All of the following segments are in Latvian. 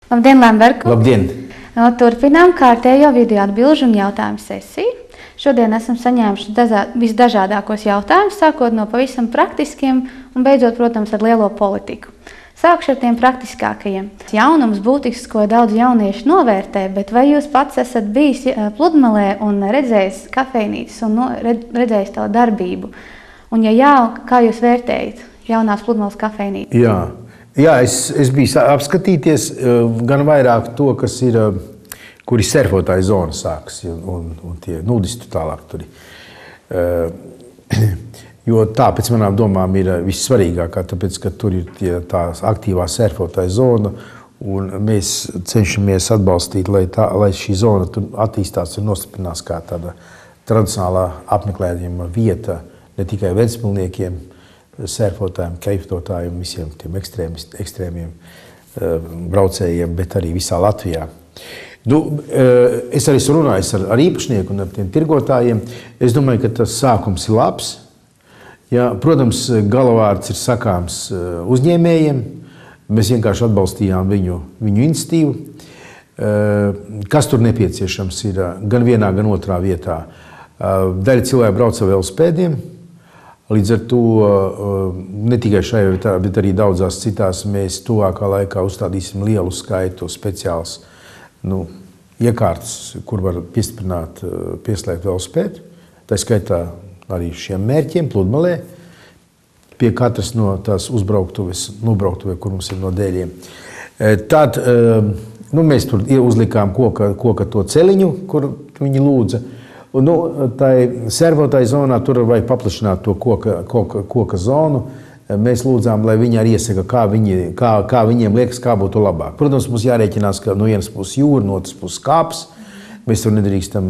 Labdien, Lemberg! Labdien! Turpinām kārtējo video atbilžu un jautājumu sesiju. Šodien esam saņēmuši visdažādākos jautājumus, sākot no pavisam praktiskiem un beidzot, protams, ar lielo politiku. Sākšu ar tiem praktiskākajiem. Jaunums būtisks, ko daudz jaunieši novērtē, bet vai jūs pats esat bijis pludmalē un redzējis kafejnīcas un redzējis tā darbību? Un ja jā, kā jūs vērtējat jaunās pludmales kafejnīcas? Jā, es biju apskatīties gan vairāk to, kas ir, kur ir surfotāju zona sākas un tie nudistu tālāk tur ir. Jo tā pēc manām domām ir vissvarīgākā, tāpēc, ka tur ir tā aktīvā surfotāju zona un mēs cenšamies atbalstīt, lai šī zona tur attīstās un nostiprinās kā tāda tradicionālā apmeklējuma vieta ne tikai vecpilniekiem, surfotājiem, keiftotājiem, visiem tiem ekstrēmiem braucējiem, bet arī visā Latvijā. Es arī esmu runājis ar īpašnieku un ar tiem tirgotājiem. Es domāju, ka tas sākums ir labs. Ja, protams, galavārds ir sakāms uzņēmējiem. Mēs vienkārši atbalstījām viņu iniciatīvu. Kas tur nepieciešams ir gan vienā, gan otrā vietā. Daļa cilvēku brauc ar velospēdiem. Līdz ar to ne tikai šajā vietā, bet arī daudzās citās mēs tuvākā laikā uzstādīsim lielu skaitu speciāls iekārtas, kur var pieslēgt velospēdu. Tā skaitā arī šiem mērķiem pludmalē pie katras no tās uzbrauktuves, kur mums ir no dēļiem. Tad mēs tur uzlikām koka to celiņu, kur viņi lūdza. Tā surfotāju zonā tur vajag paplašināt to koka zonu. Mēs lūdzām, lai viņi arī iesaka, kā viņiem liekas, kā būtu labāk. Protams, mums jārēķinās, ka no vienas puses jūra, no otras puses kāps. Mēs tur nedrīkstam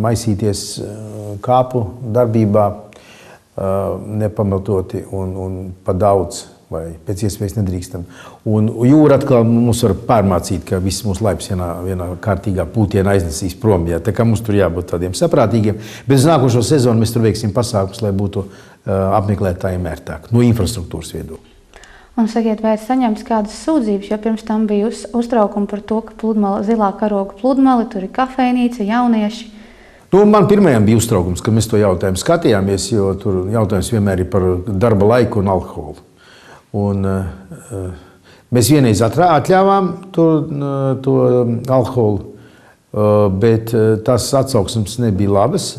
maisīties kāpu darbībā nepamatoti un pa daudz, vai pēc iespējas nedrīkstam. Un jūra atkal mums var pārmācīt, ka viss mūsu laips vienā kārtīgā pūtienā aiznesīs prom. Jā. Tā kā mums tur jābūt tādiem saprātīgiem. Bet uz nākošo sezonu mēs tur veiksim pasākumus, lai būtu apmeklētājiem ērtāk, no infrastruktūras viedokļa. Un sakiet, vai saņemts kādas sūdzības, jo pirms tam bija uztraukumi par to, ka zilā karoga pludmali, tur ir kafejnīca, jaunieši. Man pirmajam bija uztraukums, ka mēs to jautājumu skatījāmies, jo tur jautājums vienmēr ir par darba laiku un alkoholu. Un mēs vienreiz atļāvām to alkoholu, bet tās atsauksmes nebija labas.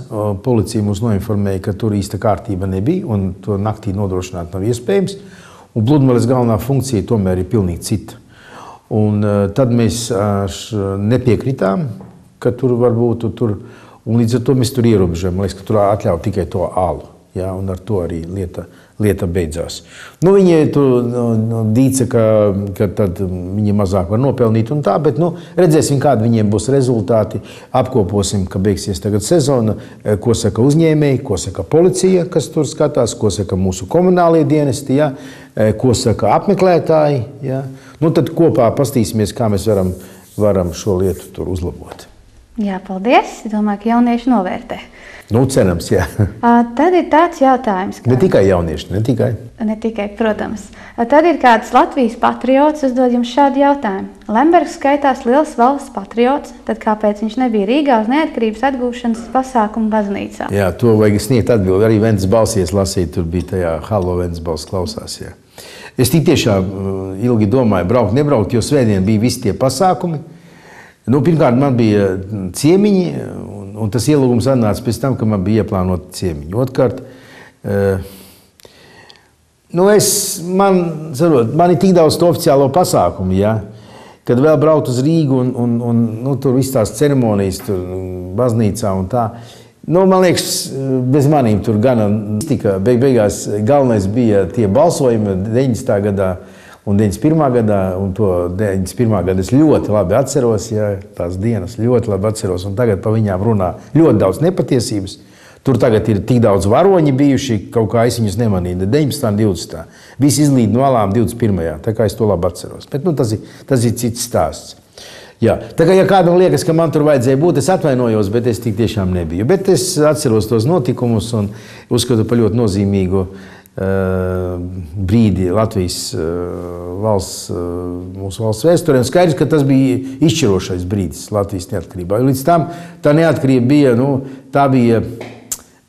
Policija mums noinformēja, ka tur īsta kārtība nebija un to naktī nodrošināt nav iespējams. Un pludmales galvenā funkcija tomēr ir pilnīgi cita. Un tad mēs nepiekritām, ka tur varbūt tur, un līdz ar to mēs tur ierobežojam. Man liekas, ka tur atļauj tikai to alu. Ja, un ar to arī lieta beidzās. Viņi tur dīca, ka tad viņi mazāk var nopelnīt un tā, bet redzēsim, kādi viņiem būs rezultāti. Apkoposim, ka beigsies tagad sezona, ko saka uzņēmēji, ko saka policija, kas tur skatās, ko saka mūsu komunālie dienesti, ja, ko saka apmeklētāji. Ja. Tad kopā pastīsimies, kā mēs varam šo lietu tur uzlabot. Jā, paldies. Es domāju, ka jaunieši novērtē. Cerams, jā. Tad ir tāds jautājums. Ne tikai jaunieši, ne tikai, protams. Tad ir kāds Latvijas patriots uzdod jums šādu jautājumu. Lembergs skaitās liels valsts patriots, tad kāpēc viņš nebija Rīgā uz neatkarības atgūšanas pasākumu baznīcā? Jā, to vajag sniegt atbildi. Arī Ventspilsies lasīt, tur bija tajā Halo Ventspils klausās, jā. Es tik tiešām ilgi domāju, braukt, nebraukt, jo svētdien bija visi tie pasākumi. Pirmkārt, man bija ciemiņi, un tas ielūgums atnāca pēc tam, ka man bija ieplānoti ciemiņi. Otkārt, man ir tik daudz to oficiālo pasākumu, ja, kad vēl braukt uz Rīgu un tur viss tās ceremonijas, tur baznīcā un tā. Man liekas, bez manīm tur gana tika. Beigās galvenais bija tie balsojumi 90. gadā. Un 91. gadā, un to 91. gadu es ļoti labi atceros, ja, tās dienas ļoti labi atceros, un tagad pa viņām runā ļoti daudz nepatiesības. Tur tagad ir tik daudz varoņi bijuši, kaut kā es viņus nemanīju, 19. un 20. Visi izlīd no alām 21. Tā kā es to labi atceros. Bet tas ir cits stāsts. Jā. Tā kā, ja kādam liekas, ka man tur vajadzēja būt, es atvainojos, bet es tik tiešām nebiju. Bet es atceros tos notikumus un uzskatu par ļoti nozīmīgu brīdi Latvijas mūsu valsts vēsturē. Skaidrs, ka tas bija izšķirošais brīdis Latvijas neatkarībā. Līdz tam tā neatkarība bija, tā bija,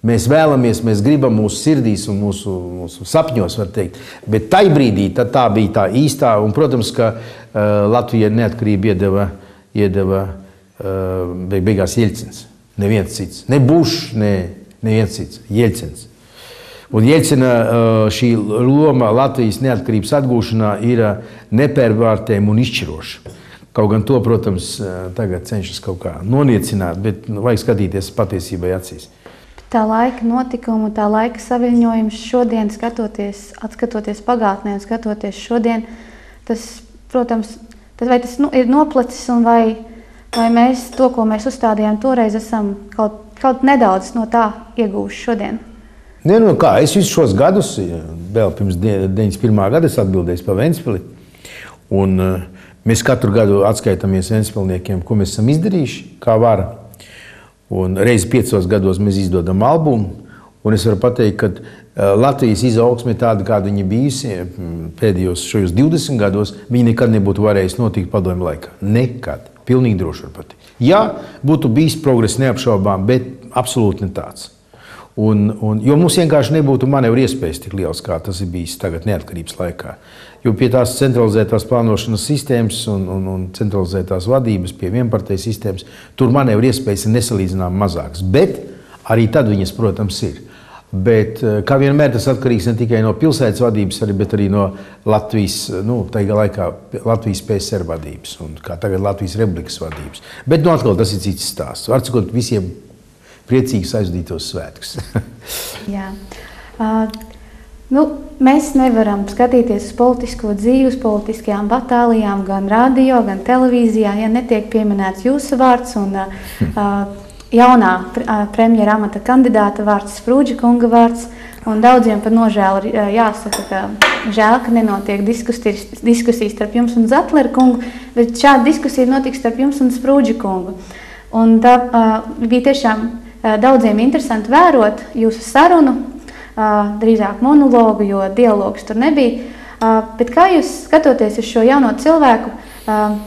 mēs vēlamies, mēs gribam mūsu sirdīs un mūsu sapņos, var teikt. Bet tai brīdī tā bija tā īstā, un, protams, ka Latvija neatkarība iedeva beigās Jeļcins. Neviens cits. Ne Bušs, neviens cits. Jeļcins. Un Jeļcina šī loma Latvijas neatkarības atgūšanā ir nepārvērtējama un izšķiroša. Kaut gan to, protams, tagad cenšas kaut kā noniecināt, bet vajag skatīties patiesībai acīs. Tā laika notikumu, tā laika saviņojums šodien, atskatoties pagātnē un skatoties šodien, tas, protams, vai tas ir noplicis un vai mēs to, ko mēs uzstādījām toreiz, esam kaut nedaudz no tā iegūši šodien? Es visus šos gadus, vēl pirms 91. gada, es atbildēju par Ventspili. Un mēs katru gadu atskaitāmies Ventspilniekiem, ko mēs esam izdarījuši, kā vara. Un reizi 5 gados mēs izdodam albumu. Un es varu pateikt, ka Latvijas izaugsme tāda, kāda viņa bijusi pēdējos šajos 20 gados, viņa nekad nebūtu varējusi notikt padomju laikā. Nekad. Pilnīgi droši var pateikt. Jā, būtu bijis progress neapšaubām, bet absolūti ne tāds. Jo mums vienkārši nebūtu manevru iespējas tik liels, kā tas ir bijis tagad neatkarības laikā. Jo pie tās centralizētās plānošanas sistēmas un centralizētās vadības, pie vienparteju sistēmas, tur manevru iespējas ir nesalīdzināmi mazākas. Bet arī tad viņas, protams, ir. Bet, kā vienmēr, tas atkarīgs ne tikai no pilsētas vadības, bet arī no Latvijas, tajā laikā Latvijas PSR vadības un kā tagad Latvijas Republikas vadības. Bet atkal tas ir cits stāsts. Var cikot visiem priecīgus aizvadītos svētkus. Jā. Mēs nevaram skatīties uz politisko dzīvi, uz politiskajām batālijām, gan radio, gan televīzijā, ja netiek pieminēts jūsu vārds un jaunā premjera amata kandidāta vārds, Sprūdža kunga vārds. Un daudziem par nožēlu jāsaka, ka žēl, ka nenotiek diskusijas starp jums un Zatleru kungu, bet šāda diskusija notiks starp jums un Sprūdža kungu. Un tā bija tiešām daudziem interesanti vērot jūsu sarunu, drīzāk monologu, jo dialogs tur nebija. Bet kā jūs skatoties uz šo jauno cilvēku,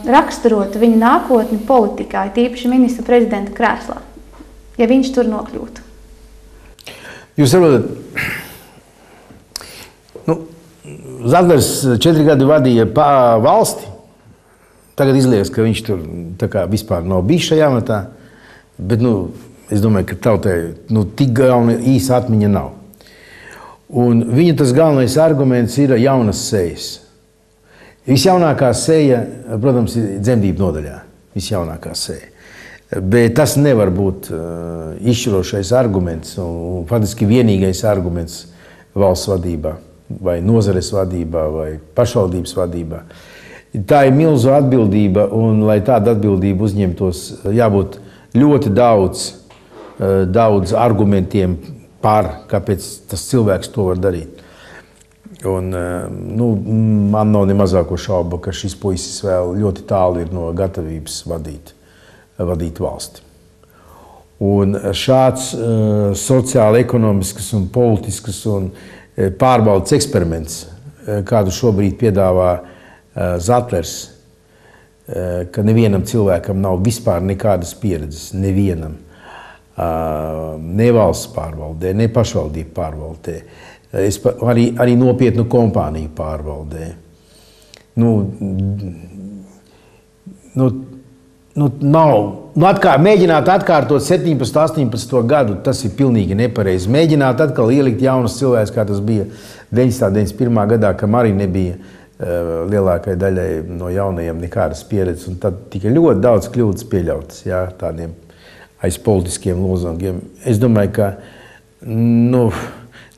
raksturotu viņa nākotni politikā, tīpaši ministra prezidenta krēslā, ja viņš tur nokļūtu? Jūs saprotat, Zatlers 4 gadi vadīja valsti. Tagad izliekas, ka viņš tur tā kā vispār nav bijis šajā amatā. Bet, es domāju, ka tautai tik galvena īsa atmiņa nav. Un viņa tas galvenais arguments ir jaunas sejas. Visjaunākā seja, protams, ir dzemdību nodaļā. Visjaunākā seja. Bet tas nevar būt izšķirošais arguments un faktiski vienīgais arguments valsts vadībā, vai nozares vadībā, vai pašvaldības vadībā. Tā ir milzu atbildība, un lai tāda atbildība uzņemtos, jābūt ļoti daudz argumentiem par, kāpēc tas cilvēks to var darīt. Un, man nav ne mazāko šaubu, ka šis puisis vēl ļoti tālu ir no gatavības vadīt valsti. Un šāds sociāli, ekonomisks un politisks un pārbaudas eksperiments, kādu šobrīd piedāvā Zatlers, ka nevienam cilvēkam nav vispār nekādas pieredzes, nevienam, ne valsts pārvaldē, ne pašvaldību pārvaldē, arī nopietnu kompāniju pārvaldē. Mēģināt atkārtot 17, 18 gadu, tas ir pilnīgi nepareizi. Mēģināt atkal ielikt jaunus cilvēkus, kā tas bija 91. gadā, kam arī nebija lielākai daļai no jaunajiem nekādas pieredzes, un tad tika ļoti daudz kļūdas pieļautas, tādiem aiz politiskiem lozungiem. Es domāju, ka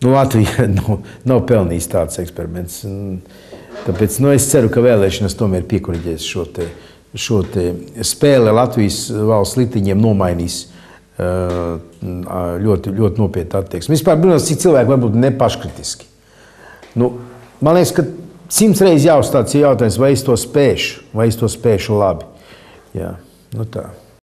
Latvija nav pelnījis tāds eksperiments. Tāpēc es ceru, ka vēlēšanas tomēr piekuriģēs šo te spēli Latvijas valsts likteņiem nomainīs ļoti, ļoti nopietni attieksmi. Vispār, protams, cik cilvēki varbūt nepaškritiski. Man liekas, ka 100 reizes jāuzstāda jautājums, vai es to spēšu labi. Jā, tā.